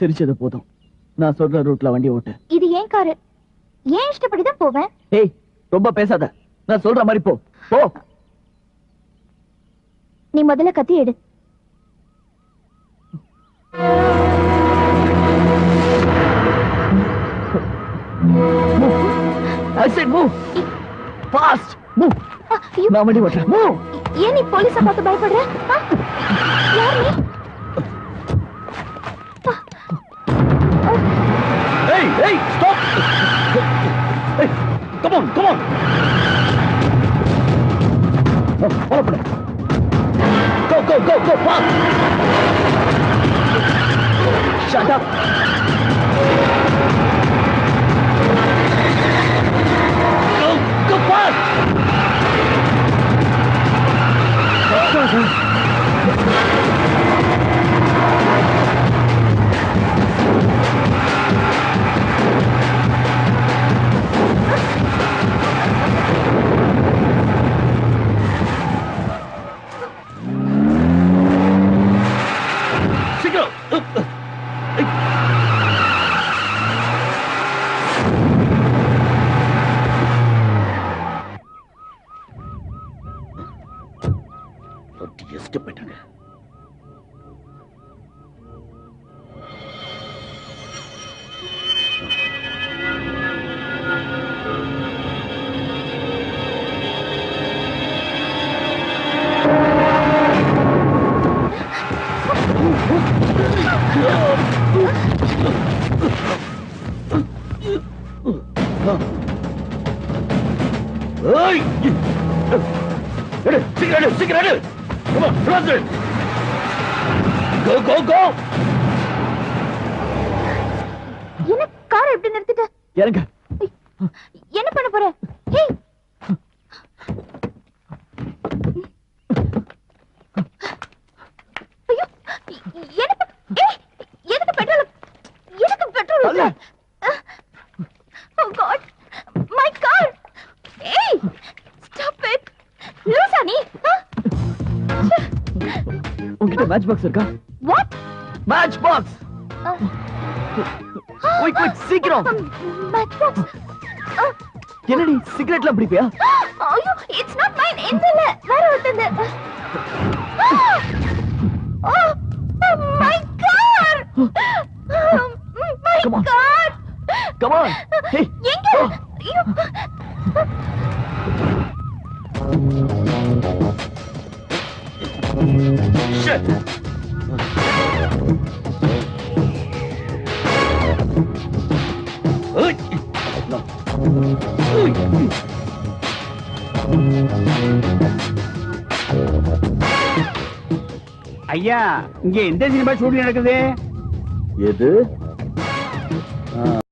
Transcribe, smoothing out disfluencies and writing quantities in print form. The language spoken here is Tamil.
சிரிச்சது போதும். நான் சொல்ற ரூட்ல வண்டி ஓட்டு. இது ஏன் காரு, ஏன் இஷ்டப்படிதான் போவேன். ஏய், ரொம்ப பேசாத. நான் சொல்ற மாதிரி போ போ. நீ முதல்ல கத்தி எடு. I said move. Fast. Move. நான் வண்டி ஓட்டுறேன். Move. ஏன் நீ போலீஸை பார்த்து பயப்படுற? யார் நீ? Hey, hey, stop. Hey, come on, come on. Follow me. Go, go, go, go, fast. Shut up. Go, go fast. Escape பண்ணிட்டாங்க. ஏய், எடு, சீக்கிரம் எடு, சீக்கிரம் எடு. Come on, faster! Go, go, go! என்ன காரை எப்படி நிறுத்திட்ட? இறங்க. என்ன பண்ண போற? ஹேய், ஐயோ, எதுக்கு பெட்ரோல்? எதுக்கு பெட்ரோல்? அல்ல. Oh God, my car! Hey, stop it! லூசா நீ? உன்கிட்ட மேட்ச் பாக்ஸ் இருக்கா? What? Match box. Quick quick சீக்கிரம். Match box. என்னடி சிகரெட்லாம் பிடிப்பியா? ஐயோ, it's not mine. இல்ல, வேற ஒருத்தது. Oh, my car! My Come on. car! Come on. Hey. எங்க? ஐயோ. Shit. ஐயா, இங்க எந்த சினிமா ஷூட்டிங் நடக்குது? எது?